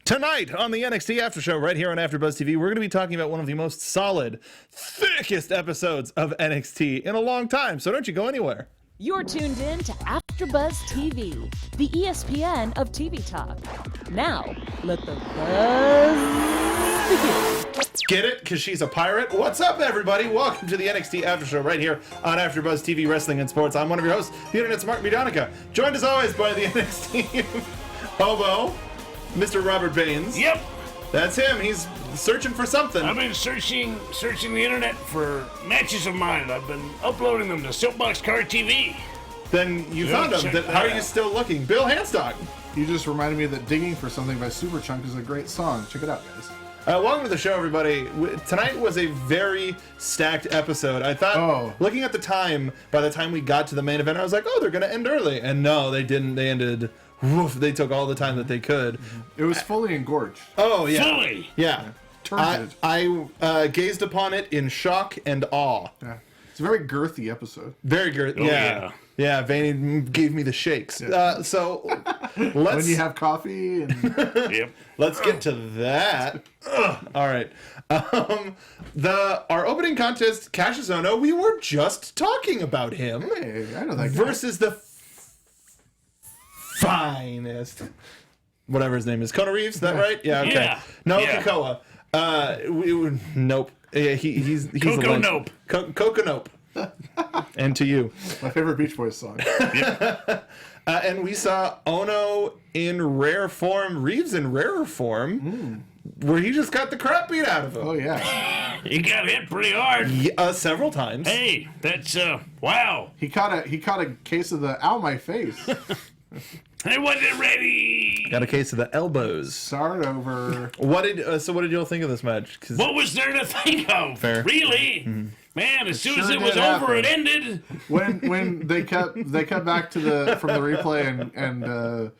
Tonight on the NXT After Show, right here on AfterBuzz TV, we're going to be talking about one of the most solid, thickest episodes of NXT in a long time. So don't you go anywhere. You're tuned in to AfterBuzz TV, the ESPN of TV talk. Now, let the buzz begin. Get it? Because she's a pirate? What's up, everybody? Welcome to the NXT After Show right here on AfterBuzz TV Wrestling and Sports. I'm one of your hosts, the Internet's Mark Donica, joined as always by the NXT Hobo, Mr. Robert Baines. Yep. That's him. He's searching for something. I've been searching the internet for matches of mine. I've been uploading them to Soapbox Car TV. Then you found him. How are you still looking? Bill Hanstock. You just reminded me that Digging for Something by Superchunk is a great song. Check it out, guys. Welcome to the show, everybody. Tonight was a very stacked episode. I thought, looking at the time, by the time we got to the main event, I was like, oh, they're going to end early. And no, they didn't. They ended... Woof, they took all the time that they could. It was fully engorged. Oh, yeah. Fully? Yeah. I gazed upon it in shock and awe. Yeah. It's a very girthy episode. Very girthy. Oh, yeah. Yeah, Vanny gave me the shakes. Yeah. So, let's... When you have coffee and... Yep. Let's get to that. All right. Our opening contest, Cassius Ohno, we were just talking about him. Hey, I know that guy. Versus the finest, whatever his name is, Kona Reeves. Is that right? Yeah. Okay. Yeah. No, Yeah. Kakoa. Nope. he's Coco Nope. Coco Nope. And to you, My favorite Beach Boys song. and we saw Ohno in rare form, Reeves in rarer form, where he just got the crap beat out of him. Oh, yeah. He got hit pretty hard. Several times. Hey, that's wow. He caught a case of the ow my face. I wasn't ready. Got a case of the elbows. Start over. What did you all think of this match? What was there to think of? Fair. Really? Man, as soon as sure it was did over, happen. it ended. When they cut back to from the replay and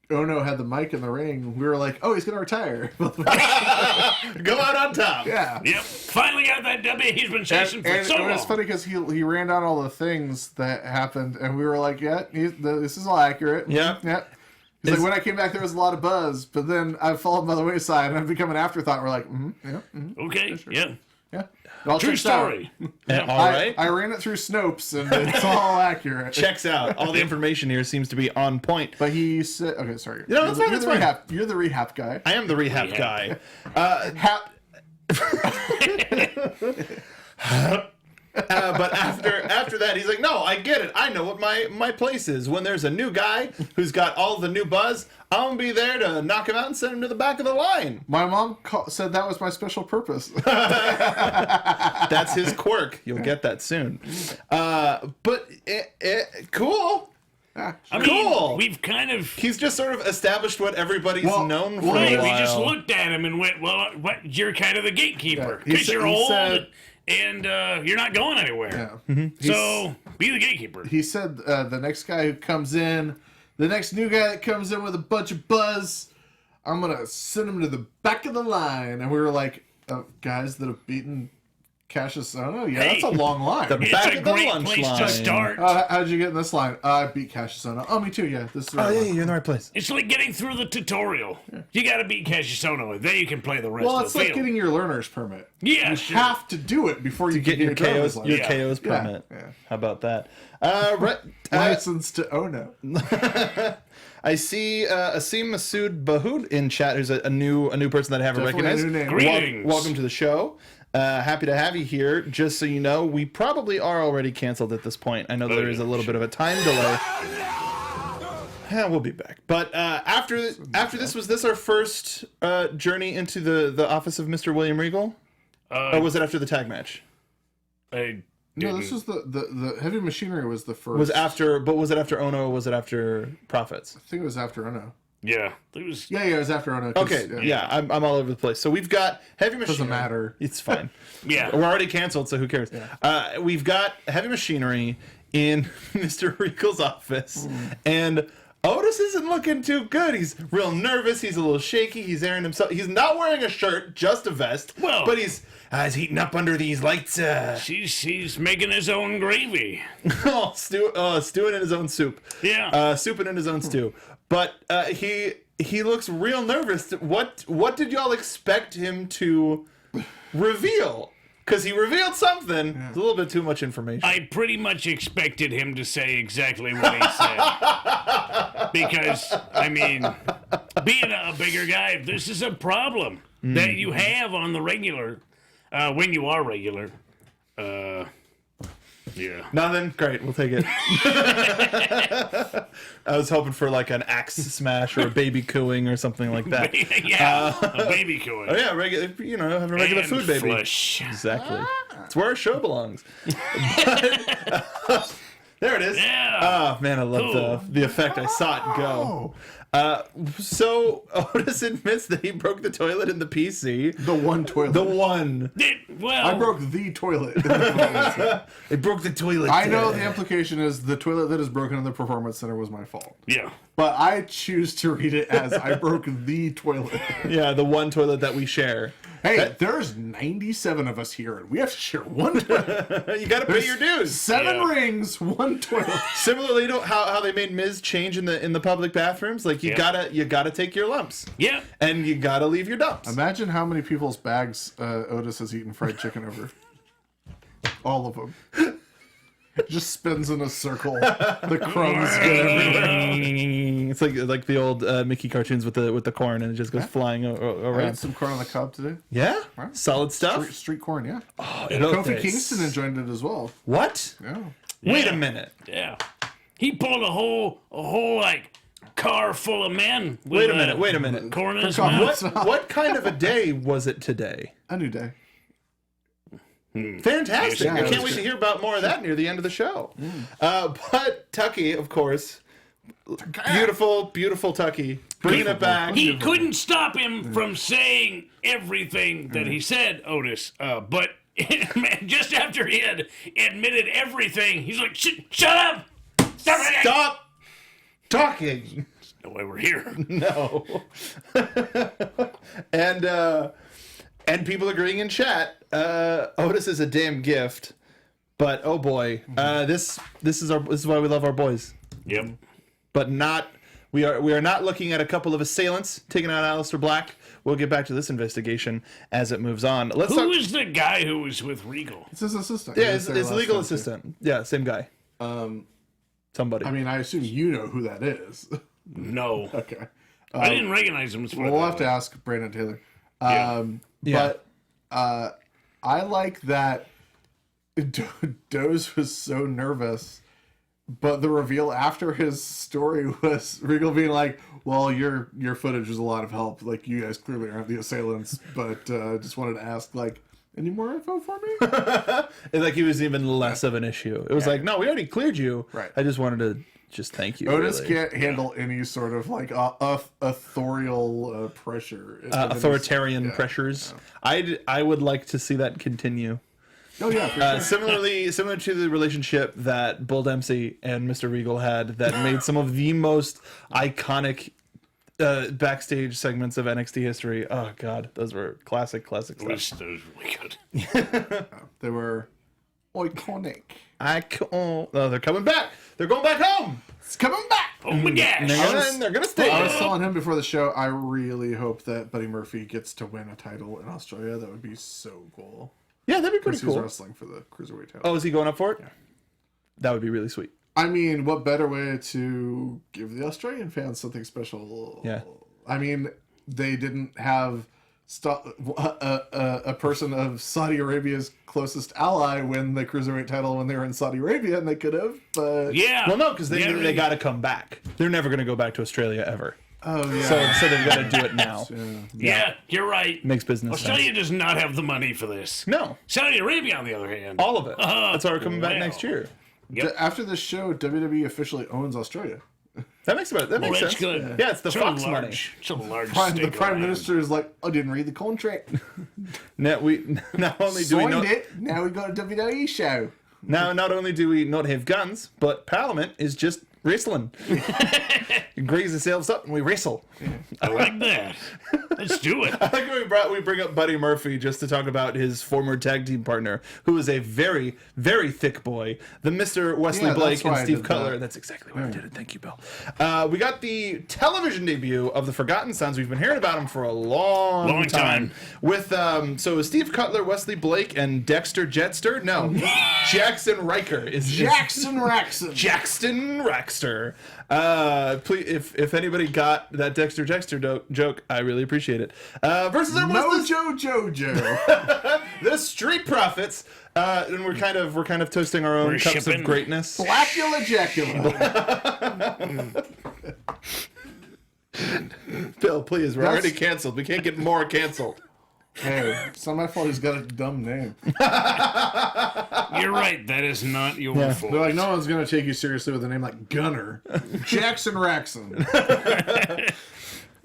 Ohno had the mic in the ring, we were like, oh, he's gonna retire. Go out on top. Yeah. Yep. Finally got that W he's been chasing for so long. It's funny because he ran down all the things that happened, and we were like, yeah, this is all accurate. Yep. Yep. He's like, when I came back, there was a lot of buzz, but then I've fallen by the wayside, and I've become an afterthought. We're like, Okay. sure. Yeah. yeah. All True checks out. story. All right. I ran it through Snopes, and it's all accurate. Checks out. All the information here seems to be on point. But he said, okay, sorry. No, that's fine, that's fine. You're the rehab guy. I am the rehab guy. But after that, he's like, no, I get it. I know what my place is. When there's a new guy who's got all the new buzz, I'm going to be there to knock him out and send him to the back of the line. My mom said that was my special purpose. That's his quirk. You'll get that soon. But cool. I mean, we've kind of... He's just sort of established what everybody's known for a while. We just looked at him and went, well, what? You're kind of the gatekeeper. Yeah. Because you're old and you're not going anywhere. Yeah. So, be the gatekeeper. He said the next guy who comes in, the next new guy that comes in with a bunch of buzz, I'm going to send him to the back of the line. And we were like, guys that have beaten Cassius Ohno? Yeah, that's a long line. It's back a of the great lunch place line. to start. How'd you get in this line? I beat Cassius Ohno. Oh, me too, yeah. This is the right Oh, yeah, one. you're in the right place. It's like getting through the tutorial. You got to beat Cassius Ohno, and then you can play the rest Well, of it's the like field. getting your learner's permit. Yeah, You sure. have to do it before you Get your KO's, driver's your license. KO's permit. Yeah. How about that? License to Ohno. I see Asim Masood Bahoud in chat, who's a new person that I haven't Definitely a recognized. new name. Greetings. Welcome to the show. Happy to have you here. Just so you know, we probably are already canceled at this point. I know there is a little bit of a time delay. Yeah, we'll be back. But after this, was this our first journey into the office of Mr. William Regal? Or was it after the tag match? No, this was the Heavy Machinery was the first. Was it after Ohno or was it after Profits? I think it was after Ohno. Yeah, it was. Yeah, it was after Ohno. Okay, yeah, I'm all over the place. So we've got Heavy Machinery. Doesn't matter. It's fine. Yeah. We're already canceled, so who cares? Yeah. We've got Heavy Machinery in Mr. Regal's office, and Otis isn't looking too good. He's real nervous. He's a little shaky. He's airing himself. He's not wearing a shirt, just a vest. Well, but he's heating up under these lights. He's making his own gravy. Stewing in his own soup. Yeah. Souping in his own stew. But he he looks real nervous. What did y'all expect him to reveal? Because he revealed something. It's a little bit too much information. I pretty much expected him to say exactly what he said. Because, I mean, being a bigger guy, this is a problem that you have on the regular, when you are regular. Yeah. Nothing? Great, we'll take it. I was hoping for like an axe smash or a baby cooing or something like that. Yeah, a baby cooing. Oh yeah, regular, having a regular food baby. Flesh. Exactly. It's where our show belongs. But, there it is. Yeah. Oh man, I love the effect. I saw it go. So Otis admits that he broke the toilet in the PC. The one toilet. The one. Well, I broke the toilet. They broke the toilet. I know the implication is the toilet that is broken in the performance center was my fault. yeah. But I choose to read it as I broke the toilet. Yeah, the one toilet that we share. Hey, there's 97 of us here, and we have to share one toilet. You got to pay your dues. 7 rings, one toilet. Similarly to how they made Miz change in the public bathrooms, like you gotta take your lumps. Yeah. And you gotta leave your dumps. Imagine how many people's bags Otis has eaten fried chicken over. All of them. Just spins in a circle. The crumbs get everywhere. It's like the old Mickey cartoons with the corn, and it just goes flying I around. had some corn on the cob today. Yeah, solid stuff. Street corn, yeah. Oh, Kofi Kingston enjoyed it as well. What? Yeah. Wait a minute. Yeah. He pulled a whole like car full of men. Wait a minute. Corn in his mouth. What kind of a day was it today? A new day. Fantastic! Yeah, I can't was wait good. to hear about more of that near the end of the show. But Tucky, of course, beautiful Tucky, bringing it back. He couldn't stop him from saying everything that he said, Otis. But man, just after he had admitted everything, he's like, "Shut up! Stop talking." No way we're here. No. And people agreeing in chat. Otis is a damn gift, but oh boy, this is why we love our boys. Yep. But we are not looking at a couple of assailants taking out Alistair Black. We'll get back to this investigation as it moves on. Who was the guy who was with Regal? It's his assistant. Yeah, his legal assistant. Yeah, same guy. Somebody. I mean, I assume you know who that is. No. Okay. I didn't recognize him. We'll have to ask Brandon Taylor. Yeah. But I like that Doze was so nervous, but the reveal after his story was Regal being like, well, your footage was a lot of help. Like, you guys clearly aren't the assailants, but just wanted to ask, like, any more info for me? Like he was even less of an issue. It was like, no, we already cleared you. Right. I just wanted to just thank you. Otis really. can't handle any sort of like authorial pressure. Authoritarian pressures. Yeah. I would like to see that continue. Oh yeah. For sure. Similar to the relationship that Bull Dempsey and Mr. Regal had, that made some of the most iconic backstage segments of NXT history. Oh god, those were classic stuff. Those were really good. They were iconic. Oh, they're coming back. They're going back home. It's coming back. Oh my gosh. They're gonna stay. I was telling him before the show, I really hope that Buddy Murphy gets to win a title in Australia. That would be so cool. Yeah, that'd be pretty He's cool. wrestling for the cruiserweight title. Oh, is he going up for it? Yeah. That would be really sweet. I mean, what better way to give the Australian fans something special? Yeah. I mean, they didn't have a person of Saudi Arabia's closest ally win the cruiserweight title when they were in Saudi Arabia, and they could have, but... Yeah. Well, no, because they got to come back. They're never going to go back to Australia ever. Oh, yeah. So they've got to do it now. Yeah, you're right. Makes business Australia sense. does not have the money for this. No, Saudi Arabia, on the other hand. all of it. That's why we're coming back Wow. next year. Yep. After this show, WWE officially owns Australia. That makes Well, sense. that's good. Yeah, it's the It's a Fox money. large, it's a large The stake Prime of land. Minister is like, I didn't read the contract. Not only do we Signed not, it, now we got a WWE show. not only do we not have guns, but Parliament is just wrestling. It grease ourselves up and we wrestle. I like that. Let's do it. I like when we bring up Buddy Murphy just to talk about his former tag team partner, who is a very, very thick boy, the Mr. Wesley Blake and Steve Cutler. That's exactly why I did it. Thank you, Bill. We got the television debut of the Forgotten Sons. We've been hearing about them for a long time. With so Steve Cutler, Wesley Blake, and Dexter Jetster. No, Jackson Riker is Jackson Raxon. Jackson Raxter. Please, if anybody got that Dexter joke, I really appreciate it. Versus our Jojo. the Street Profits, and we're kind of toasting our own cups of greatness. Blackula Jackula. Bill, please, we're already canceled. We can't get more canceled. Hey, it's not my fault. He's got a dumb name. You're right. That is not your fault. They're like, no one's gonna take you seriously with a name like Gunner. Jackson Raxon.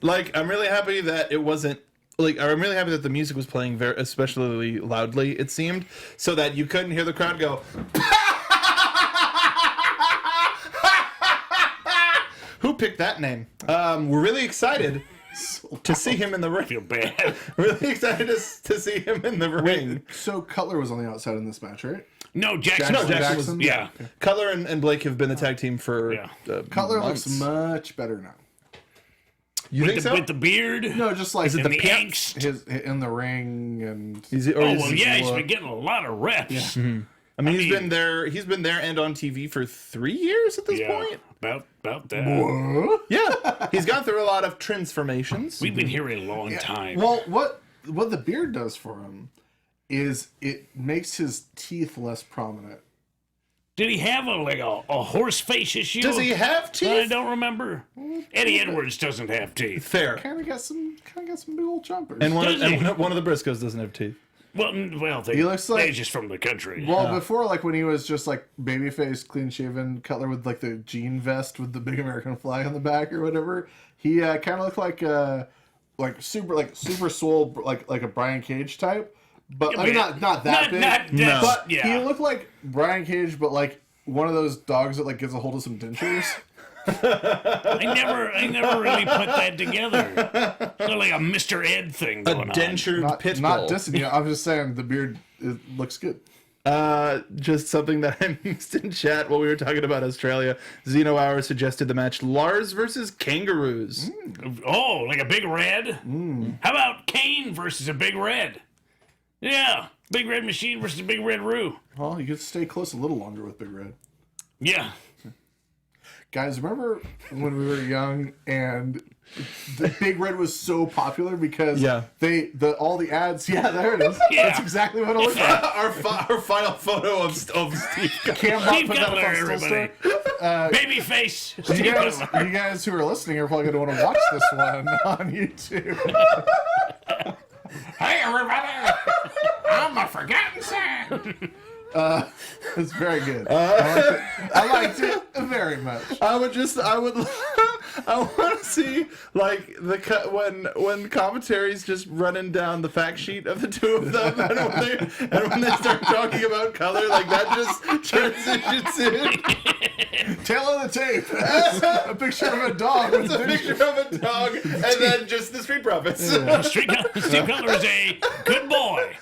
Like, I'm really happy that it wasn't. Like, I'm really happy that the music was playing very, especially loudly, it seemed, so that you couldn't hear the crowd go. Who picked that name? We're really excited to see him in the ring. I feel bad. Really excited to see him in the ring. So Cutler was on the outside in this match, right? No, Jackson. Jackson. Yeah. Cutler and Blake have been the tag team for Cutler months. looks much better now. You think so? With the beard? No, just like Is it and the the pants? angst? his in the ring and He's Oh, well, yeah, he's been getting a lot of reps. I mean, he's been there and on TV for 3 years at this point. About that. Yeah, he's gone through a lot of transformations. We've been here a long time. Well, what the beard does for him is it makes his teeth less prominent. Did he have a horse face issue? Does he have teeth? I don't remember. Eddie Edwards doesn't have teeth. Fair. Kind of got some big old jumpers. And one Does he? of the Briscoes doesn't have teeth. Well, He looks like- they're just from the country. Well, before, like, when he was just, like, babyface, clean-shaven, Cutler with, like, the jean vest with the big American flag on the back or whatever, he kind of looked like super swole, like a Brian Cage type. But, I mean, not that big. But he looked like Brian Cage, but, like, one of those dogs that, like, gets a hold of some dentures. I never really put that together. Sort of like a Mr. Ed thing going on. Dentured pit Not bull. dissing you. I'm just saying the beard looks good. Just something that I missed in chat while we were talking about Australia. Zeno Hour suggested the match Lars versus Kangaroos. Oh, like a Big Red? How about Kane versus a Big Red? Yeah, Big Red Machine versus Big Red Roo. Well, you could stay close a little longer with Big Red. Yeah. Guys, remember when we were young and the Big Red was so popular because all the ads. Yeah, there it is. Yeah. That's exactly what it looked like. Our final photo of Steve. Cam Steve put that Cutler, up on everybody. Babyface. You guys who are listening are probably going to want to watch this one on YouTube. Hey, everybody! I'm a Forgotten Son! It's very good. I liked it very much. I want to see like when commentary's just running down the fact sheet of the two of them, and when they start talking about color, like that just transitions in. Tail of the tape. A picture of a dog. It's a picture of a dog, and then just the Street Profits. Steve Cutler is a good boy.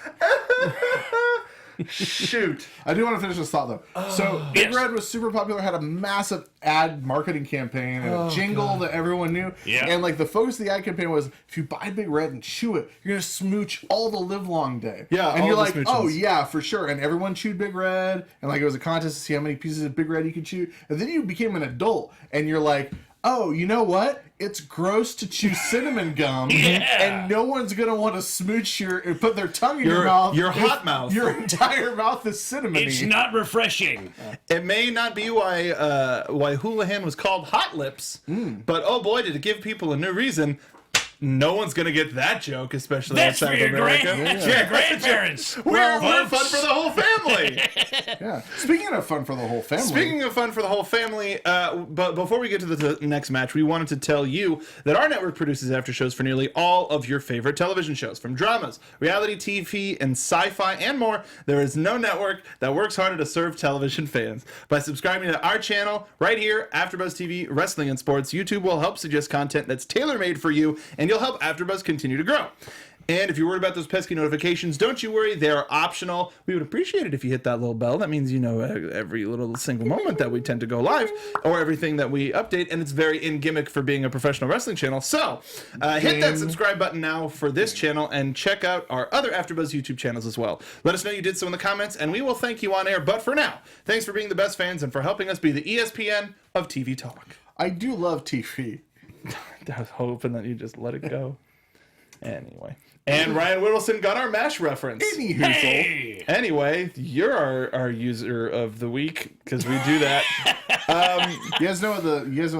Shoot. I do want to finish this thought though. So Big Red was super popular, had a massive ad marketing campaign and a jingle that everyone knew. Yeah. And like the focus of the ad campaign was if you buy Big Red and chew it, you're gonna smooch all the live long day. Yeah. And all you're the like, smooches. oh yeah, for sure. And everyone chewed Big Red, and like it was a contest to see how many pieces of Big Red you could chew. And then you became an adult and you're like, oh, you know what? It's gross to chew cinnamon gum, and no one's gonna want to smooch or put their tongue in your mouth. Your hot mouth. Your entire mouth is cinnamony. It's not refreshing. It may not be why Houlihan was called Hot Lips, but oh boy, did it give people a new reason. No one's gonna get that joke, especially That's for outside your, of America. that's for your grandparents. We're folks. fun for the whole family. Yeah. Speaking of fun for the whole family. Speaking of fun for the whole family, but before we get to the next match, we wanted to tell you that our network produces after shows for nearly all of your favorite television shows. From dramas, reality TV, and sci-fi, and more, there is no network that works harder to serve television fans. By subscribing to our channel right here, AfterBuzz TV, Wrestling and Sports, YouTube will help suggest content that's tailor-made for you, and you'll help AfterBuzz continue to grow. And if you're worried about those pesky notifications, don't you worry. They are optional. We would appreciate it if you hit that little bell. That means you know every little single moment that we tend to go live or everything that we update. And it's very in gimmick for being a professional wrestling channel. So hit that subscribe button now for this channel and check out our other AfterBuzz YouTube channels as well. Let us know you did so in the comments and we will thank you on air. But for now, thanks for being the best fans and for helping us be the ESPN of TV talk. I do love TV. I was hoping that you just let it go. Anyway. And Ryan Whittleson got our MASH reference. Hey! Anyway, you're our user of the week because we do that. You guys don't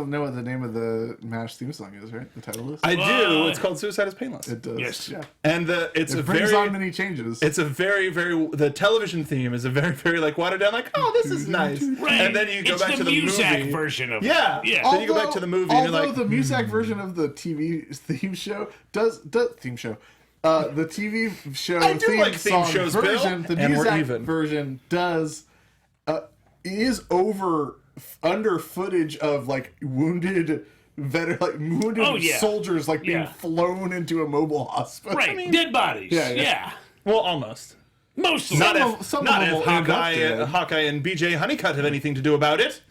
know what the name of the MASH theme song is, right? The title is. I do. It's called "Suicide Is Painless." It does. Yes. Yeah. And it brings on many changes. It's a very, very. The television theme is a very, very like watered down. Like, oh, this is nice. Right. And then you go back to the Muzak movie version of Yeah. it. Yeah. Then you go back to the movie and you're like, the Muzak version of the TV theme show does theme show. The TV show I do like theme shows, version, Bill, the and we're Muzak even. version is under footage of like wounded soldiers like being flown into a mobile hospital. Right. I mean, dead bodies. Yeah. well, almost. Mostly. Not Some if, of them not if will end up dead. Hawkeye and BJ Honeycutt have anything to do about it.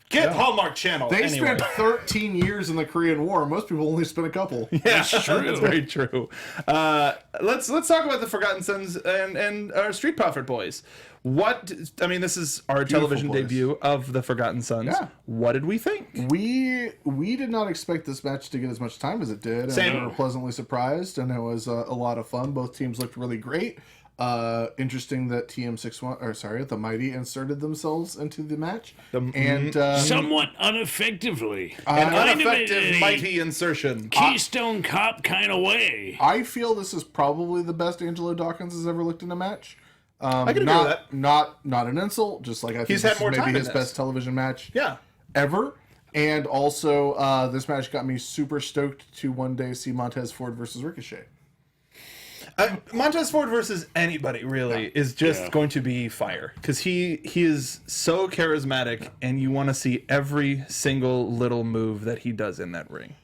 Get Hallmark Channel. They anyway. spent 13 years in the Korean War. Most people only spent a couple. Yeah, that's very true. Let's talk about the Forgotten Sons and our Street Profit boys. This is our television boys. debut of the Forgotten Sons. Yeah. What did we think? We did not expect this match to get as much time as it did. Same. And we were pleasantly surprised, and it was a lot of fun. Both teams looked really great. Interesting that the Mighty inserted themselves into the match. Somewhat ineffectively. An ineffective Mighty insertion. Keystone Cop kind of way. I feel this is probably the best Angelo Dawkins has ever looked in a match. I can agree with that. Not an insult, just like I think He's this had more is maybe time in his this. best television match ever. And also, this match got me super stoked to one day see Montez Ford versus Ricochet. Montez Ford versus anybody really is just going to be fire because he is so charismatic and you want to see every single little move that he does in that ring.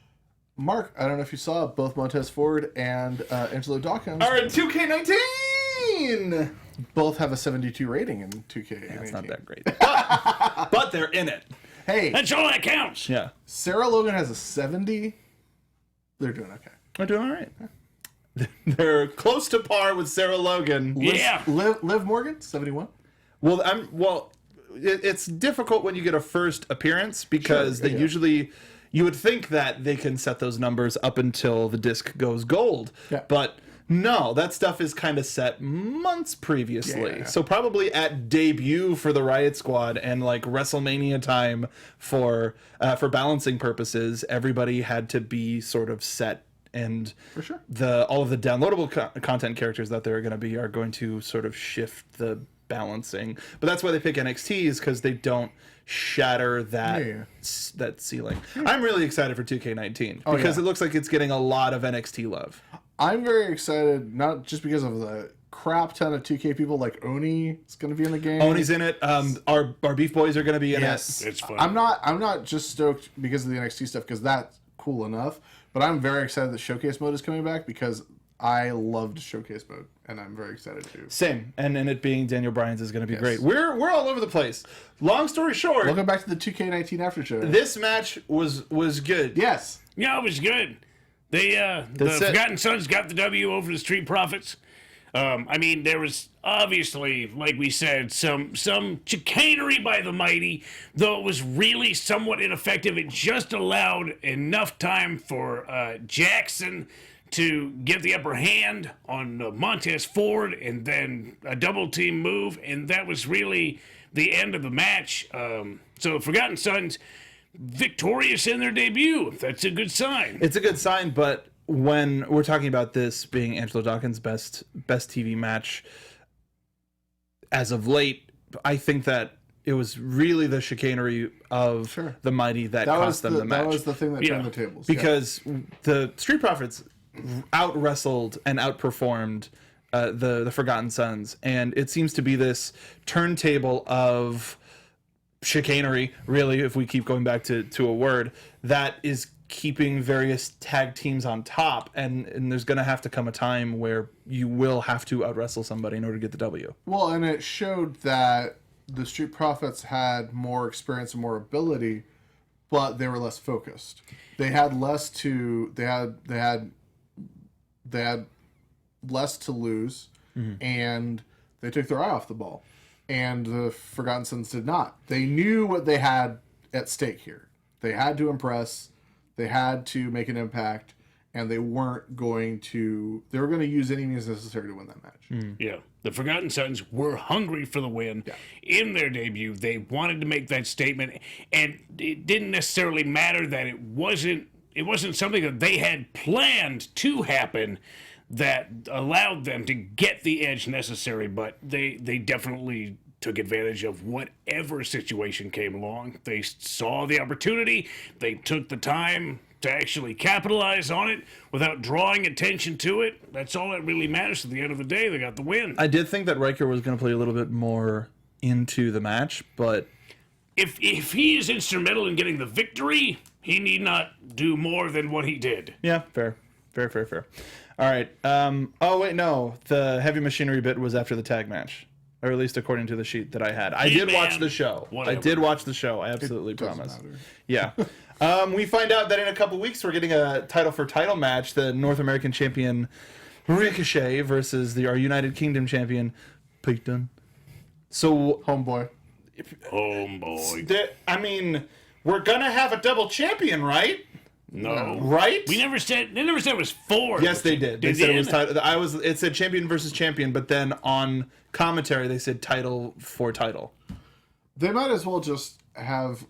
Mark, I don't know if you saw both Montez Ford and Angelo Dawkins are in 2K19. Both have a 72 rating in 2K. Yeah, it's not that great, but they're in it. Hey, that's all that counts. Yeah, Sarah Logan has a 70. They're doing okay. They're doing all right. They're close to par with Sarah Logan. Liv Morgan, 71. Well, it's difficult when you get a first appearance because they usually, you would think that they can set those numbers up until the disc goes gold. Yeah. But no, that stuff is kind of set months previously. Yeah. So probably at debut for the Riot Squad and like WrestleMania time for balancing purposes, everybody had to be sort of set. And for sure, all of the downloadable content characters that there are going to be are going to sort of shift the balancing. But that's why they pick NXT is because they don't shatter that ceiling. I'm really excited for 2K19 because it looks like it's getting a lot of NXT love. I'm very excited, not just because of the crap ton of 2K people like Oni is going to be in the game. Oni's in it. Our Beef Boys are going to be in it. It's fun. I'm not just stoked because of the NXT stuff because that's cool enough. But I'm very excited that Showcase Mode is coming back because I loved Showcase Mode, and I'm very excited too. Same, and it being Daniel Bryan's is going to be great. We're all over the place. Long story short, welcome back to the 2K19 After Show. This match was good. Yes, yeah, it was good. The Forgotten Sons got the W over the Street Profits. There was obviously, like we said, some chicanery by the Mighty, though it was really somewhat ineffective. It just allowed enough time for Jackson to get the upper hand on Montez Ford and then a double team move, and that was really the end of the match. So Forgotten Sons victorious in their debut. That's a good sign. It's a good sign, but when we're talking about this being Angelo Dawkins' best TV match as of late, I think that it was really the chicanery of the Mighty that cost them the match. That was the thing that turned the tables. Because the Street Profits out-wrestled and outperformed the Forgotten Sons, and it seems to be this turntable of chicanery, really, if we keep going back to a word, that is keeping various tag teams on top, and there's going to have to come a time where you will have to out-wrestle somebody in order to get the W. Well, and it showed that the Street Profits had more experience and more ability, but they were less focused. They had less to less to lose, and they took their eye off the ball. And the Forgotten Sons did not. They knew what they had at stake here. They had to impress, they had to make an impact, and they weren't going to... They were going to use any means necessary to win that match. Yeah. The Forgotten Sons were hungry for the win. Yeah. In their debut, they wanted to make that statement, and it didn't necessarily matter that it wasn't something that they had planned to happen that allowed them to get the edge necessary, but they definitely took advantage of whatever situation came along. They saw the opportunity, they took the time to actually capitalize on it without drawing attention to it. That's all that really matters. At the end of the day, they got the win. I did think that Riker was going to play a little bit more into the match, but... If he is instrumental in getting the victory, he need not do more than what he did. Yeah, fair. All right. Oh, wait, no. The heavy machinery bit was after the tag match. Or at least according to the sheet that I had. I did watch the show. Whatever. I did watch the show. I absolutely promise. Matter. Yeah. We find out that in a couple weeks we're getting a title for title match. The North American champion Ricochet versus our United Kingdom champion Pete Dunne. So, Homeboy. I mean, we're going to have a double champion, right? No. Right? They never said it was 4. Yes, they did. They said it was title. It said champion versus champion, but then on commentary they said title for title. They might as well just have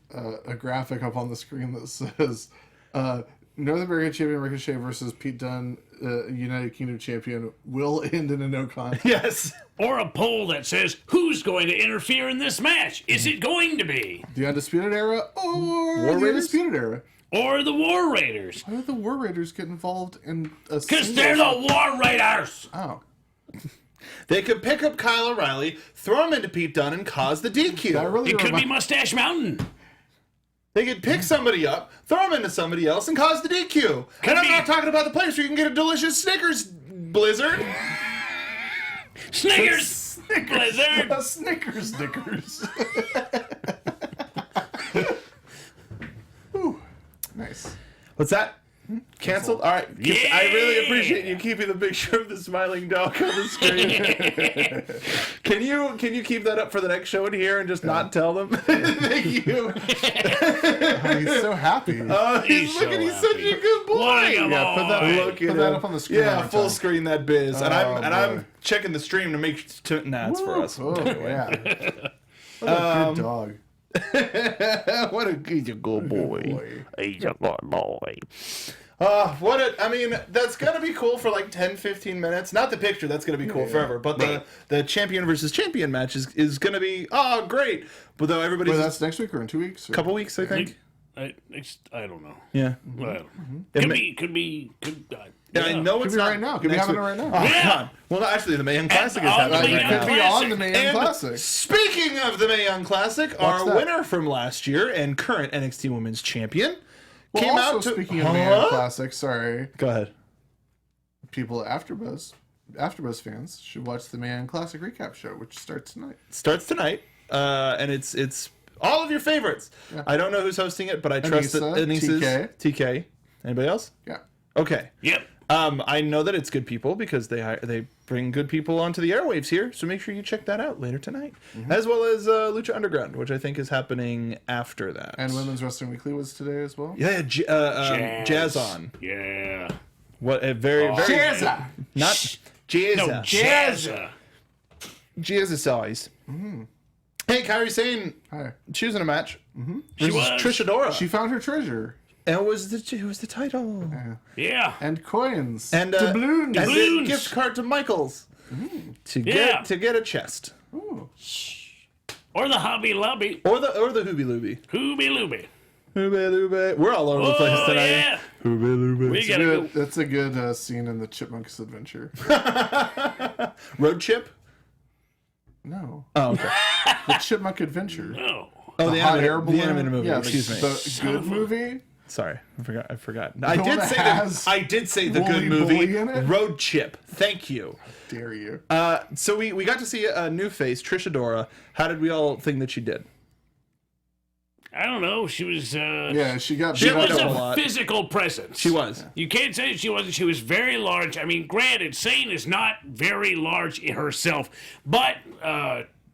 a graphic up on the screen that says North American champion Ricochet versus Pete Dunne, United Kingdom champion, will end in a no contest. Yes. Or a poll that says, who's going to interfere in this match? Is it going to be The Undisputed Era or War the Raiders? Undisputed Era? or the War Raiders? Why did the War Raiders get involved in a Because they're the War Raiders! Oh. They could pick up Kyle O'Reilly, throw him into Pete Dunne, and cause the DQ. That really It could be Mustache Mountain. They could pick somebody up, throw him into somebody else, and cause the DQ. And I'm not talking about the place where you can get a delicious Snickers blizzard. Snickers! Blizzard! A Snickers. Ooh, nice. What's that? Canceled? All right. Yeah. I really appreciate you keeping the picture of the smiling dog on the screen. Can you keep that up for the next show in here and just not tell them? Thank you. Oh, he's so happy. He's so He's such a good boy. What a Yeah, put that, boy. put that up on the screen. Yeah, one full time. screen that biz. And Oh, I'm boy. checking the stream to make nah, it's for us. Oh, yeah. What a good dog. What a good boy. He's a good boy. That's gonna be cool for like 10-15 minutes. Not the picture, that's gonna be cool forever. But the champion versus champion match is gonna be great. But though everybody's Wait, that's next week or in 2 weeks? Or? couple weeks, I think. I don't know. Yeah. Well, It could be. Yeah, I know it's Could be not right now. Could be next happening week. right now. Oh, Yeah. God. Well, actually, the Mae Young Classic is on the happening Mae right Young now. Could be on the Mae Young And Classic. speaking of the Mae Young Classic, our that? winner from last year and current NXT Women's Champion Well, came also out to... speaking of Mae Young Classic, sorry, Go ahead. people at AfterBuzz fans should watch the Mae Young Classic recap show, which starts tonight. Starts tonight, and it's all of your favorites. Yeah. I don't know who's hosting it, but I trust that Anissa, Anissa's TK. Anybody else? Yeah. Okay. Yep. I know that it's good people because they bring good people onto the airwaves here, so make sure you check that out later tonight, as well as Lucha Underground, which I think is happening after that. And Women's Wrestling Weekly was today as well. Yeah, Jazz on. Yeah. What a very Jazza! not Jazza. No, Jazza. Jazza size. Hey, Kairi Sane, Hi. she was in a match. She Versus was. Trish Adora. She found her treasure. And it was the title. Yeah. And coins. And doubloons. and Doubloons. a gift card to Michaels to Yeah. get a chest. Ooh. Or the Hobby Lobby. Or the Hooby Looby. Hooby Looby. Hooby Looby. We're all over the place Oh, tonight. yeah. Hooby Looby. We gotta go. That's a good scene in the Chipmunks Adventure. Road Chip? No. Oh, okay. The Chipmunk Adventure. Oh. Oh, the Hot animated, air balloon. the animated movie. Yeah, Excuse me. The good movie. Sorry, I forgot. I did say the good Wooly movie, Bully in it? Road Chip. Thank you. Dare you? So we got to see a new face, Trisha Adora. How did we all think that she did? I don't know. She was. Yeah, she got She beat was up a a lot. physical presence. She was. You can't say she wasn't. She was very large. I mean, granted, Sane is not very large herself, but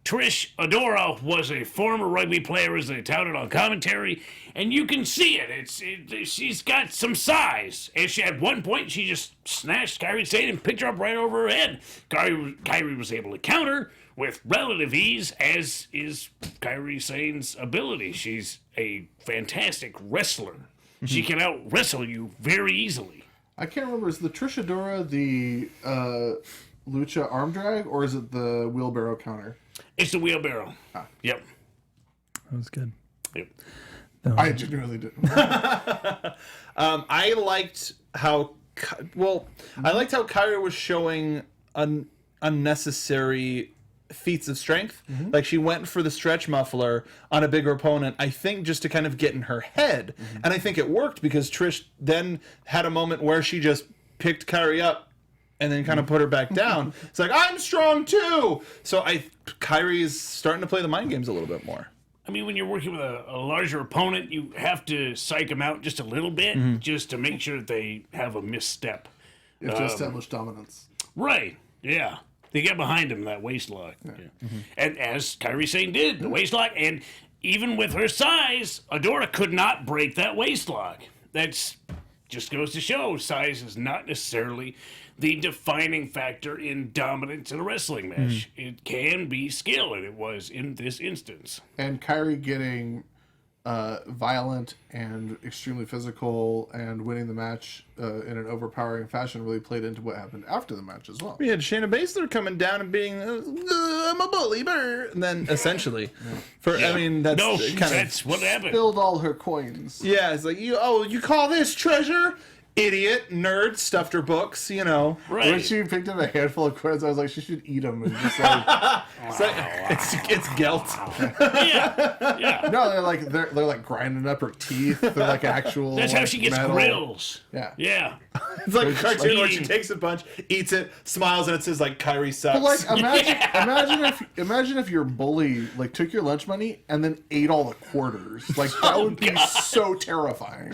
Trish Adora was a former rugby player, as they touted on commentary, and you can see it. She's got some size, and she at one point she just snatched Kairi Sane and picked her up right over her head. Kairi was able to counter with relative ease, as is Kairi Sane's ability. She's a fantastic wrestler. She can out-wrestle you very easily. I can't remember. Is the Trisha Adora the lucha arm drag, or is it the wheelbarrow counter? It's the wheelbarrow. Yep. That was good. Yep. I genuinely didn't. I liked how Kairi was showing unnecessary feats of strength. Like she went for the stretch muffler on a bigger opponent, I think just to kind of get in her head. And I think it worked because Trish then had a moment where she just picked Kairi up and then kind of put her back down. It's like, I'm strong too! So Kairi is starting to play the mind games a little bit more. I mean, when you're working with a larger opponent, you have to psych them out just a little bit, just to make sure that they have a misstep. You have to establish dominance. Right, yeah. They get behind him, that waist lock. Yeah. And as Kairi Sane did, the waist lock, and even with her size, Adora could not break that waist lock. That's just goes to show size is not necessarily the defining factor in dominance in a wrestling match. It can be skill, and it was in this instance. And Kairi getting violent and extremely physical and winning the match in an overpowering fashion really played into what happened after the match as well. We had Shayna Baszler coming down and being, I'm a bully, brr. And then essentially, I mean, that's what happened. Spilled all her coins. Yeah, it's like, you call this treasure? Idiot, nerd, stuffed her books, Right. When she picked up a handful of coins, I was like, she should eat them and just like... It's guilt. Yeah. No, they're like grinding up her teeth. They're like actual. That's how she gets metal. grills. Yeah. It's like a cartoon where she eating. takes a bunch, eats it, smiles, and it says like Kairi sucks. But like, imagine if your bully like took your lunch money and then ate all the quarters. Like that would be so terrifying.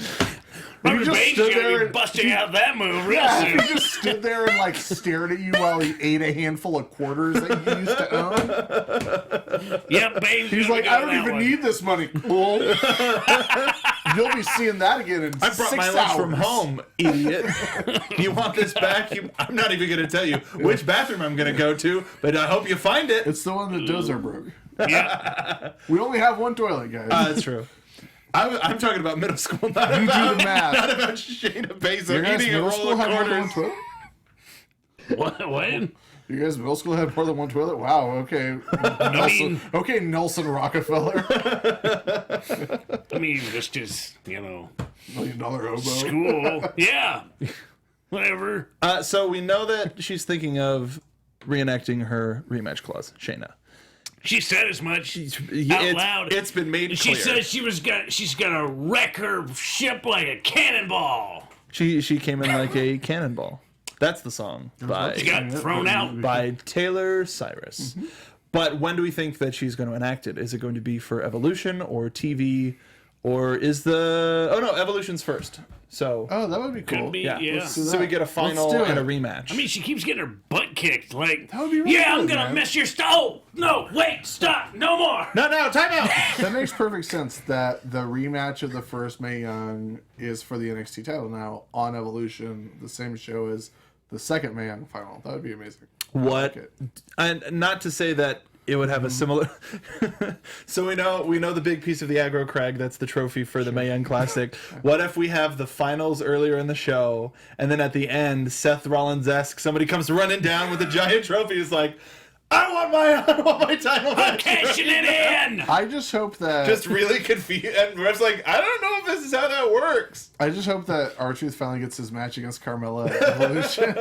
Robert just Bates stood gonna there be and- busting out that move real Yeah, soon. he just stood there and like stared at you while he ate a handful of quarters that you used to own. Yep, Bates. He's like, I don't even need this money. Cool. You'll be seeing that again in 6 hours. I brought my lunch from home, idiot. You want this back? I'm not even going to tell you which bathroom I'm going to go to, but I hope you find it. It's the one that Dozer broke. Yeah. We only have one toilet, guys. That's true. I'm talking about middle school, not You do about, the math. not about Shayna Your Baszler guys' eating a middle roll school of had more than one quarters. toilet? What? You guys' middle school had more than one toilet? Wow, okay. Nelson Rockefeller. I mean, just as, $1 million hobo. school. Yeah. Whatever. So we know that she's thinking of reenacting her rematch clause, Shayna. She said as much It's loud. It's been made She clear. said she's gonna wreck her ship like a cannonball. She came in like a cannonball. That's the song She got thrown out. by Taylor Cyrus. But when do we think that she's going to enact it? Is it going to be for Evolution or TV, or is Evolution's first? So Oh, that would be cool. Could be, yeah, yeah. Let's do so we get a final Let's do and a it. rematch. I mean, she keeps getting her butt kicked. Like, That would be really yeah, I'm good, gonna man. mess your stove. No, wait, stop, no more. no, time out. That makes perfect sense that the rematch of the first Mae Young is for the NXT title now on Evolution, the same show as the second Mae Young final. That would be amazing. What? it. And not to say that it would have a similar. So we know the big piece of the aggro crag. That's the trophy for the Mae Young Classic. What if we have the finals earlier in the show, and then at the end, Seth Rollins-esque, somebody comes running down with a giant trophy. Is like, I want my title I'm match. cashing it in. I just hope that Just really confused, and ref's like, I don't know if this is how that works. I just hope that R-Truth finally gets his match against Carmella at Evolution.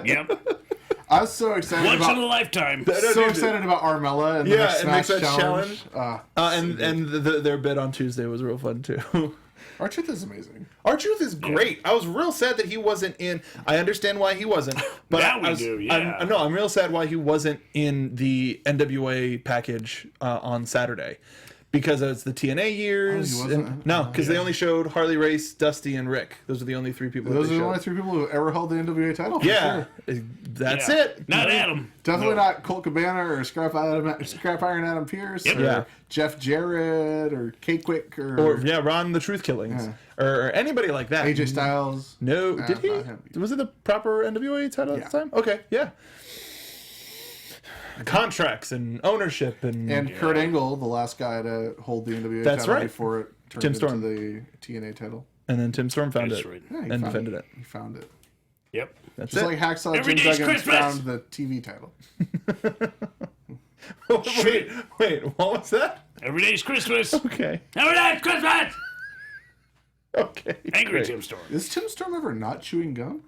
Yep. I was so excited Once in a about lifetime. so excited about Armella and the Yeah, next and next Smash challenge. challenge. And their bid on Tuesday was real fun too. R-Truth is amazing. R-Truth is great. I was real sad that he wasn't in. I understand why he wasn't, but Now we I was, do, yeah. I'm real sad why he wasn't in the NWA package on Saturday. Because it's the TNA years. Oh, he wasn't? No, because they only showed Harley Race, Dusty, and Rick. Those are the only three people. Those that are they the only showed. 3 people who ever held the NWA title. For Yeah, sure. that's Yeah. it. Not Adam. Definitely No. not Colt Cabana or Scrap Iron Adam Pierce or Yeah. Jeff Jarrett or K-Quick Or Ron the Truth Killings, or anybody like that. AJ Styles. No, did he? not him. Was it the proper NWA title at the time? Okay, yeah. Contracts and ownership and Kurt Angle, the last guy to hold the NWA That's title right. before it turned Tim into Storm. the TNA title. then Tim Storm found That's it right. Yeah, he and found defended it. it. He found it. Yep. That's Just it. like Hacksaw Every Jim day's Duggan Christmas! found the TV title. wait, what was that? Every day's Christmas. Okay, Every day's Christmas. okay. Angry great. Tim Storm. Is Tim Storm ever not chewing gum?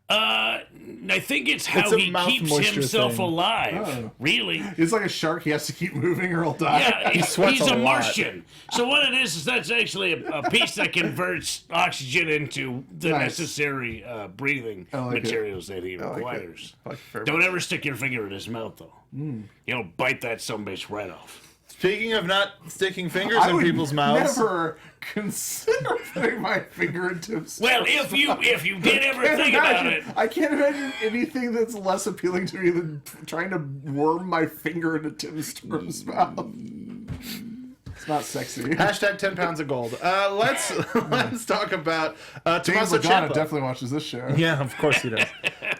I think it's how It's a he mouth keeps moisture himself thing. alive. Oh. Really. He's like a shark. He has to keep moving or he'll die. Yeah, sweats he's a a lot. Martian. So what it is that's actually a piece that converts oxygen into the Nice. necessary breathing like it. materials that he like it. requires. I like it very Don't ever stick your finger in his mouth, though. You know, bite that sumbitch right off. Speaking of not sticking fingers I in would people's mouths, never consider putting my finger into his Well, if you did ever think about it, I can't imagine anything that's less appealing to me than trying to worm my finger into Tim Storm's mouth. It's not sexy. hashtag 10 pounds of gold. Let's talk about James Tommaso Lagana Ciampa. definitely watches this show. Yeah, of course he does.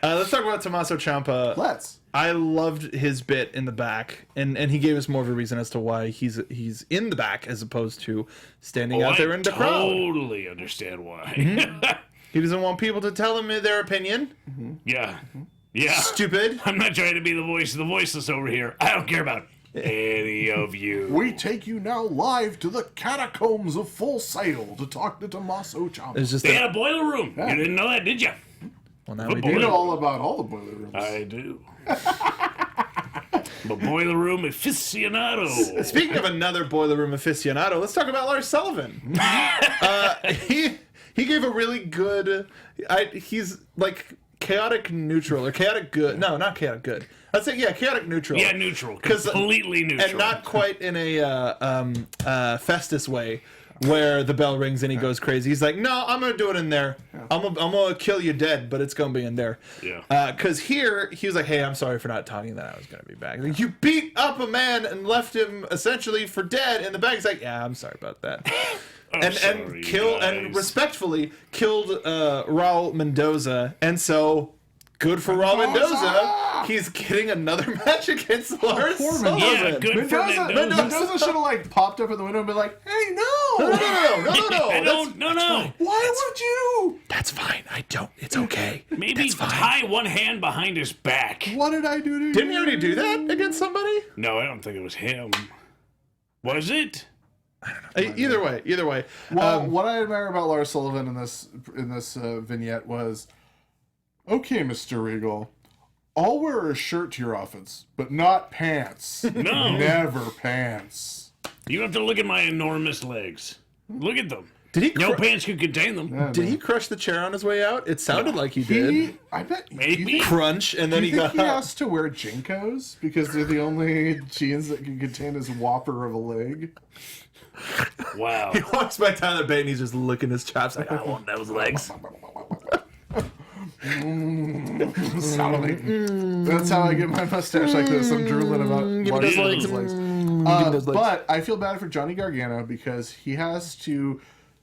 Let's talk about Tommaso Ciampa. Let's. I loved his bit in the back, and he gave us more of a reason as to why he's in the back as opposed to standing out there in the crowd. totally understand why. He doesn't want people to tell him their opinion. Yeah. Yeah. Stupid. I'm not trying to be the voice of the voiceless over here. I don't care about any of you. We take you now live to the catacombs of Full Sail to talk to Tommaso Ciampa. It's just They had a boiler room. You didn't know that, did you? well, now The we boiler You do. know all about all the boiler rooms. I do. I'm a boiler room aficionado. Speaking of another boiler room aficionado, let's talk about Lars Sullivan. He gave a really good. He's like chaotic neutral or chaotic good. No, not chaotic good. I'd say chaotic neutral. Yeah, neutral. Completely neutral. And not quite in a Festus way, where the bell rings and he goes crazy. He's like, no, I'm gonna do it in there. I'm gonna kill you dead, but it's gonna be in there. Yeah. Because here he was like, hey, I'm sorry for not telling you that I was gonna be back. Like, you beat up a man and left him essentially for dead in the back. He's like, yeah, I'm sorry about that. sorry, and guys. respectfully killed Raul Mendoza, and so good for Raul Mendoza. He's getting another match against Lars poor Sullivan. Yeah, good for Mendoza. Mendoza should have like popped up in the window and been like, "Hey, no, No. why would you? That's fine. I don't. It's okay. Maybe That's fine. tie one hand behind his back. What did I do to you?" Didn't he already do that against somebody? No, I don't think it was him. Was it? Either way. Well, what I admire about Lars Sullivan in this vignette was, okay, Mr. Regal, I'll wear a shirt to your offense, but not pants. No. Never pants. You have to look at my enormous legs. Look at them. Did he? No pants could contain them. Did he crush the chair on his way out? It sounded like he did. I bet. Maybe. Crunch, and then Do he you think got he up. has to wear Jinkos because they're the only jeans that can contain his whopper of a leg? Wow. He walks by Tyler Bate and he's just licking his chops like, I want those legs. That's how I get my mustache like this. I'm drooling about Give me those Lars legs. Sullivan's legs. But I feel bad for Johnny Gargano because he has to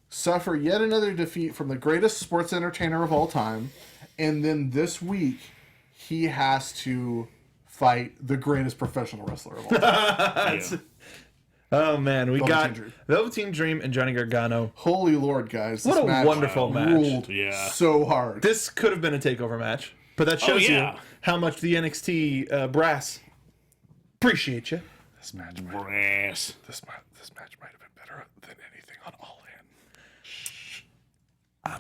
suffer yet another defeat from the greatest sports entertainer of all time. And then this week, he has to fight the greatest professional wrestler of all time. Yeah. Oh man, we Velveteen got Dream. Velveteen Dream and Johnny Gargano. Holy Lord, guys. What this a match wonderful match. ruled Yeah. so hard. This could have been a takeover match, but that shows yeah. you how much the NXT brass appreciate you. This match Brass. This match might have been better than anything on All In.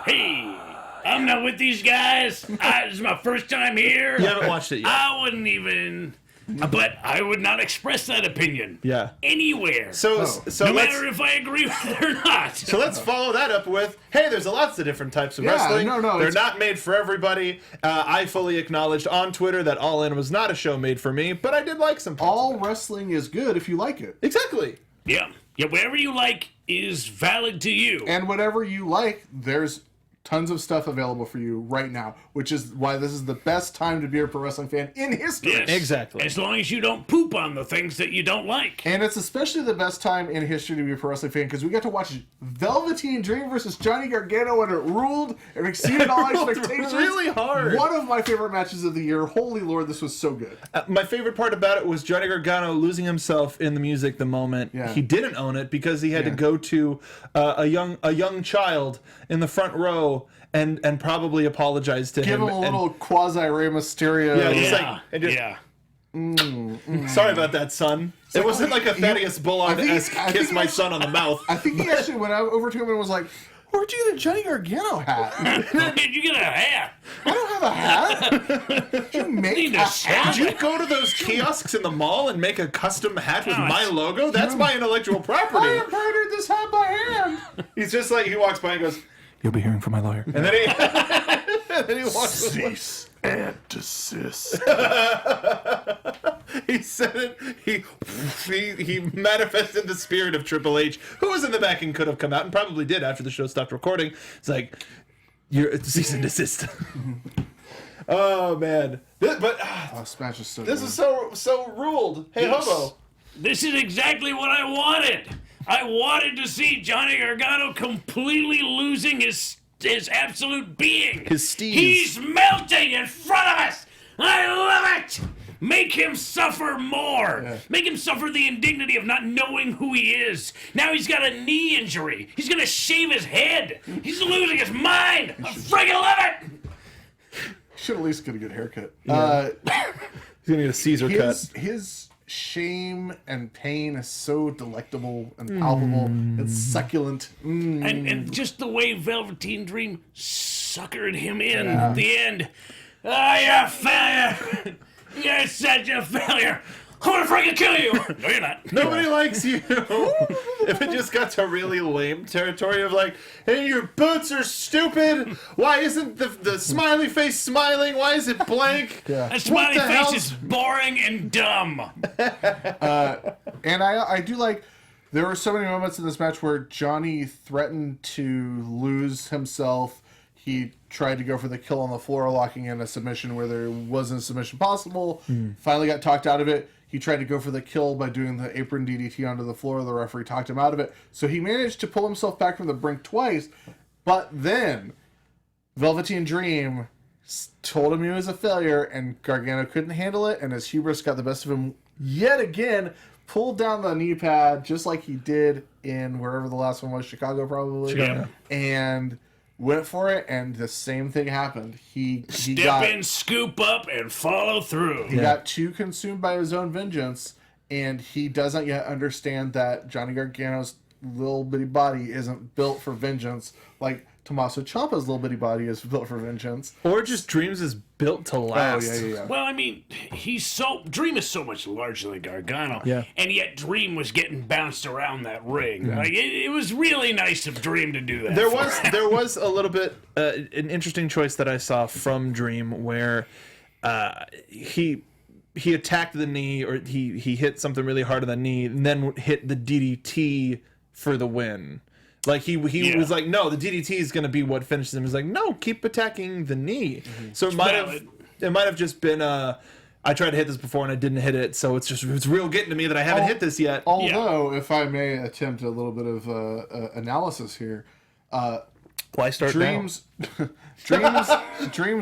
Hey, I'm not with these guys. This is my first time here. You haven't watched it yet. I wouldn't even But I would not express that opinion. Yeah. Anywhere. So no let's, matter if I agree with it or not. So let's follow that up with, hey, there's lots of different types of wrestling. They're not made for everybody. I fully acknowledged on Twitter that All In was not a show made for me, but I did like some parts All of it. wrestling is good if you like it. Exactly. Yeah. Yeah, whatever you like is valid to you. And whatever you like, there's tons of stuff available for you right now, which is why this is the best time to be a pro wrestling fan in history. Yes. Exactly. As long as you don't poop on the things that you don't like. And it's especially the best time in history to be a pro wrestling fan because we got to watch Velveteen Dream versus Johnny Gargano, and it ruled and exceeded all expectations. Really hard. One of my favorite matches of the year. Holy Lord, this was so good. My favorite part about it was Johnny Gargano losing himself in the music the moment he didn't own it because he had to go to a young child in the front row and probably apologize to Give him. him a little quasi Rey Mysterio. Sorry about that, son. It wasn't like a Thaddeus Bullock-esque kiss my son on the mouth. I think he actually went over to him and was like, "Where'd you get a Johnny Gargano hat? Where did you get a hat? I don't have a hat. Did you make a hat? Did you go to those kiosks in the mall and make a custom hat with my logo? That's my intellectual property. I embroidered this hat by hand." He's just like, he walks by and goes, "You'll be hearing from my lawyer." And then he walks away. Cease and desist. He said it. He manifested the spirit of Triple H, who was in the back and could have come out and probably did after the show stopped recording. It's like, you're cease and desist. Oh man, Smash is so this good. is so ruled. Hey, Yes. Hobo. This is exactly what I wanted. I wanted to see Johnny Gargano completely losing his absolute being. His steez. He's melting in front of us. I love it. Make him suffer more. Yeah. Make him suffer the indignity of not knowing who he is. Now he's got a knee injury. He's gonna shave his head. He's losing his mind. I freaking love it. Should at least get a good haircut. He's gonna get a Caesar cut. His shame and pain is so delectable and palpable. It's succulent. And just the way Velveteen Dream suckered him in at the end. Oh, you're a failure. You're such a failure. I'm gonna freaking kill you. No, you're not. Nobody likes you. If it just got to really lame territory of like, hey, your boots are stupid. Why isn't the smiley face smiling? Why is it blank? That smiley face is boring and dumb. And I do like, there were so many moments in this match where Johnny threatened to lose himself. He tried to go for the kill on the floor, locking in a submission where there wasn't a submission possible. Finally got talked out of it. He tried to go for the kill by doing the apron DDT onto the floor. The referee talked him out of it. So he managed to pull himself back from the brink twice. But then Velveteen Dream told him he was a failure, and Gargano couldn't handle it, and his hubris got the best of him yet again. Pulled down the knee pad just like he did in wherever the last one was, Chicago probably. Chicago. And went for it, and the same thing happened. He Step got in, scoop up, and follow through. he got too consumed by his own vengeance, and he doesn't yet understand that Johnny Gargano's little bitty body isn't built for vengeance like Tommaso Ciampa's little bitty body is built for vengeance. Or just Dreams is built to last. Oh, yeah. Well, I mean, Dream is so much larger than Gargano. Yeah. And yet Dream was getting bounced around that ring. Like it was really nice of Dream to do that. There was a little bit an interesting choice that I saw from Dream where he attacked the knee, or he hit something really hard on the knee and then hit the DDT for the win. Like he was like, no, the DDT is going to be what finishes him. He's like, no, keep attacking the knee. So it might have just been I tried to hit this before and I didn't hit it, so it's real getting to me that I haven't hit this yet. Although, if I may attempt a little bit of analysis here, Why start Dreams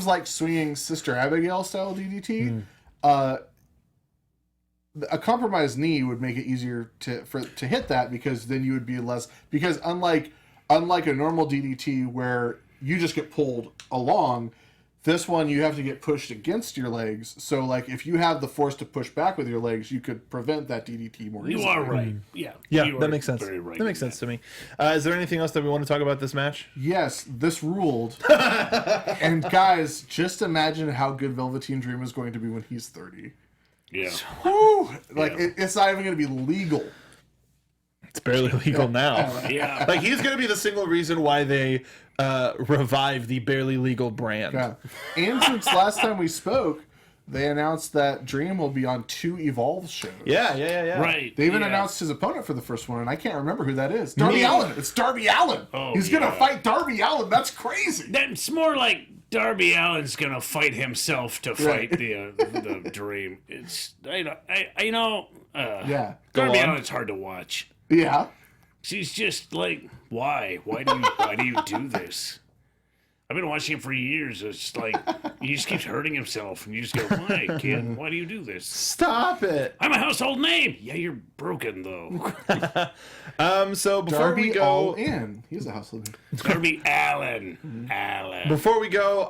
like swinging Sister Abigail style DDT. A compromised knee would make it easier to hit that, because then you would be less, because unlike a normal DDT where you just get pulled along, this one you have to get pushed against your legs. So like if you have the force to push back with your legs, you could prevent that DDT more easily. You are right. Yeah. Yeah, You that are makes sense. very right That makes in sense to me. Is there anything else that we want to talk about this match? Yes, this ruled. And guys, just imagine how good Velveteen Dream is going to be when he's 30. Yeah. Whew, like it's not even going to be legal. It's barely legal now. Yeah. Like, he's going to be the single reason why they revive the barely legal brand. Yeah. And since last time we spoke, they announced that Dream will be on 2 Evolve shows. Yeah. Right. They even yeah. announced his opponent for the first one, and I can't remember who that is. Darby Allin. It's Darby Allin. Oh, He's going to fight Darby Allin. That's crazy. That's more like Darby Allin's gonna fight himself to fight the Dream. It's Darby Allin's hard to watch. Yeah. She's just like, why? Why do you do this? I've been watching him for years. It's like he just keeps hurting himself, and you just go, "Why, kid? Why do you do this?" Stop it. I'm a household name. Yeah, you're broken though. So before Darby we go, All-In. He's a household name. Darby Allin. before we go,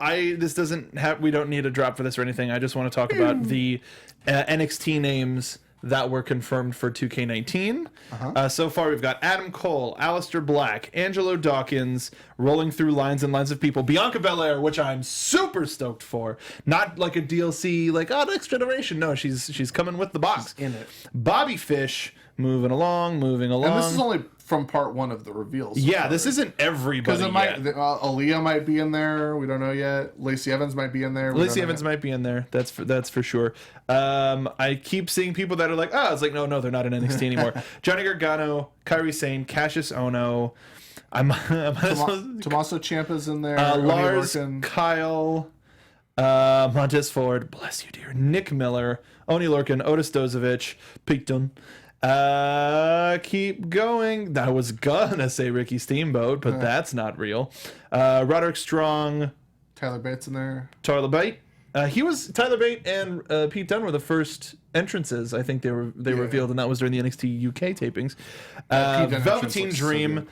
we don't need a drop for this or anything. I just want to talk about the NXT names that were confirmed for 2K19. So far, we've got Adam Cole, Alistair Black, Angelo Dawkins, rolling through lines and lines of people. Bianca Belair, which I'm super stoked for. Not like a DLC, like, Next Generation. No, she's coming with the box. She's in it. Bobby Fish, moving along. And this is only from part 1 of the reveals. Yeah, this isn't everybody Because it might, Aaliyah might be in there. We don't know yet. Lacey Evans might be in there. Lacey Evans might be in there. That's for sure. I keep seeing people that are like, it's like, no, they're not in NXT anymore. Johnny Gargano, Kairi Sane, Cassius Ohno. Tommaso Ciampa's in there. Lars, Kyle, Montez Ford, bless you, dear. Nick Miller, Oni Lorcan, Otis Dozovich, Pete Dunne. Keep going. I was gonna say Ricky Steamboat, but that's not real. Roderick Strong, Tyler Bates in there. Tyler Bate. Tyler Bate and Pete Dunne were the first entrances. I think they revealed, and that was during the NXT UK tapings. Velveteen Dream.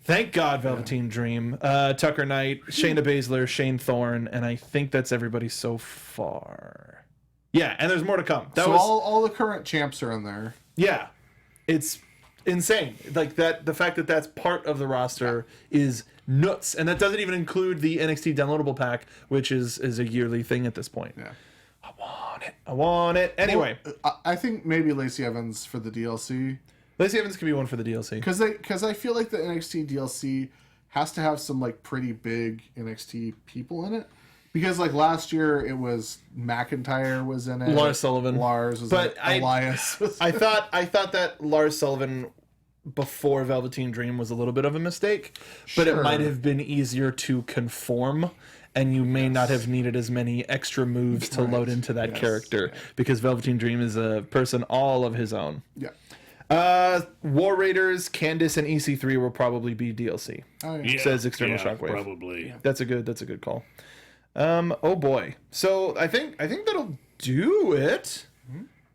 Thank God, Velveteen Dream. Tucker Knight, Shayna Baszler, Shane Thorne, and I think that's everybody so far. Yeah, and there's more to come. All the current champs are in there. Yeah, it's insane. Like that, the fact that that's part of the roster is nuts, and that doesn't even include the NXT downloadable pack, which is a yearly thing at this point. Yeah, I want it. Anyway, I think maybe Lacey Evans for the DLC. Lacey Evans could be one for the DLC because I feel like the NXT DLC has to have some like pretty big NXT people in it. Because like last year it was McIntyre was in it. Lars Sullivan. Lars was in it. Elias. I thought that Lars Sullivan before Velveteen Dream was a little bit of a mistake, but it might have been easier to conform, and you may not have needed as many extra moves to load into that character because Velveteen Dream is a person all of his own. Yeah. War Raiders, Candice, and EC3 will probably be DLC. Oh, yeah. Says External Shockwave. Probably. That's a good call. Oh boy. So I think that'll do it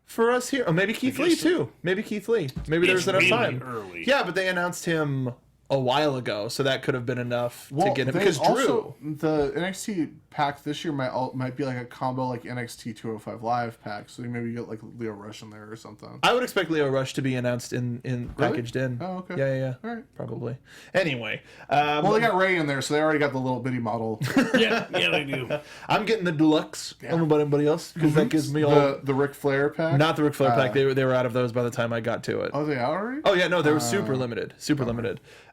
for us here. Oh, maybe Keith Lee too. Maybe Keith Lee. Maybe there's enough time. Early. Yeah, but they announced him a while ago, so that could have been enough to get him. Because also, the NXT pack this year might be like a combo like NXT 205 Live pack. So you maybe get like Leo Rush in there or something. I would expect Leo Rush to be announced in packaged in. Oh, okay. Yeah. All right. Probably. Anyway. Well, they got Ray in there, so they already got the little bitty model. Yeah, they do. I'm getting the deluxe. I don't know about anybody else because that gives me all the Ric Flair pack. Not the Ric Flair pack. They were out of those by the time I got to it. Oh, they are already? Oh yeah, no, they were super limited.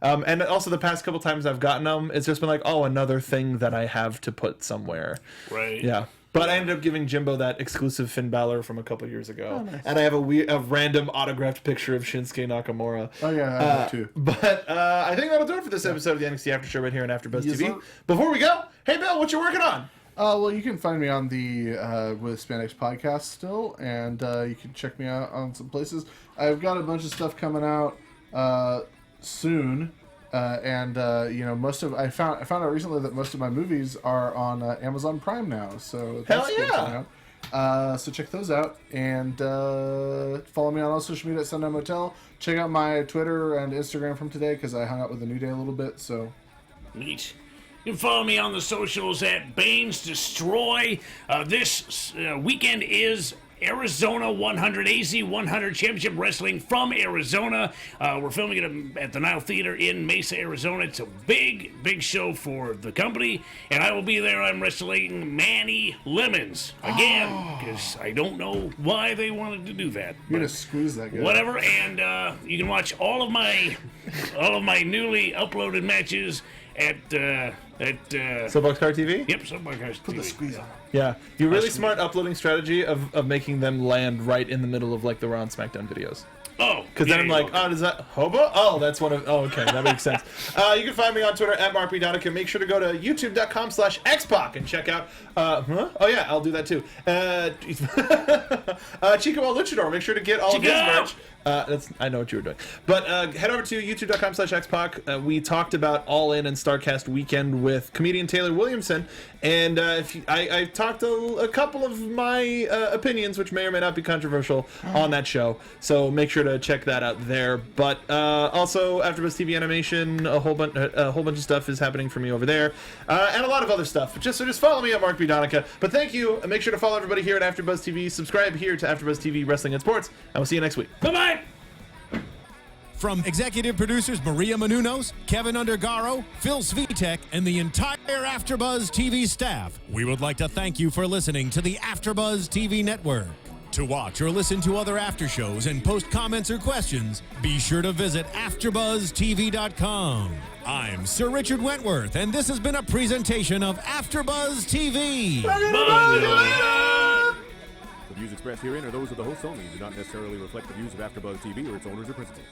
And also the past couple times I've gotten them, it's just been like, another thing that I have to put somewhere. Right. Yeah. But I ended up giving Jimbo that exclusive Finn Balor from a couple years ago. Oh, nice. And I have a random autographed picture of Shinsuke Nakamura. Oh yeah, I have too. But I think that'll do it for this episode of the NXT After Show right here on AfterBuzz TV. Before we go, hey Bill, what you working on? Well, you can find me on the With Spandex podcast still, and you can check me out on some places. I've got a bunch of stuff coming out soon. Most of I found out recently that most of my movies are on Amazon Prime now, so that's good coming out. So check those out and follow me on all social media at Sundown Motel. Check out my Twitter and Instagram from today because I hung out with the New Day a little bit. So neat. You can follow me on the socials at Baines Destroy. This weekend is Arizona 100, AZ 100 Championship Wrestling from Arizona. We're filming it at the Nile Theater in Mesa, Arizona. It's a big show for the company, and I will be there. I'm wrestling Manny Lemons again, because I don't know why they wanted to do that. You're gonna squeeze that guy. Whatever, and you can watch all of my newly uploaded matches at Soapbox Car TV? Yep, Soapbox Car TV. Put the squeeze on. Yeah. You're really smart uploading strategy of making them land right in the middle of like the Raw and SmackDown videos. Oh, Because then I'm like, oh, does that Hobo? Oh, that's one of. Oh, okay, that makes sense. You can find me on Twitter at Mark Donica. Make sure to go to youtube.com/xpac and check out. Oh yeah, I'll do that too. Chico El Luchador. Make sure to get all of his merch. I know what you were doing. But head over to youtube.com/xpac. We talked about All In and StarCast Weekend with comedian Taylor Williamson, and I talked a couple of my opinions, which may or may not be controversial, on that show. So make sure to check that out there. But also AfterBuzz TV animation, a whole bunch of stuff is happening for me over there, and a lot of other stuff. Just follow me at Mark B. Donica. But thank you. Make sure to follow everybody here at AfterBuzz TV. Subscribe here to AfterBuzz TV Wrestling and Sports, and we'll see you next week. Bye-bye! From executive producers Maria Menounos, Keven Undergaro, Phil Svitek, and the entire AfterBuzz TV staff, we would like to thank you for listening to the AfterBuzz TV network. To watch or listen to other after shows and post comments or questions, be sure to visit AfterBuzzTV.com. I'm Sir Richard Wentworth, and this has been a presentation of AfterBuzz TV. The views expressed herein are those of the hosts only and do not necessarily reflect the views of AfterBuzz TV or its owners or principals.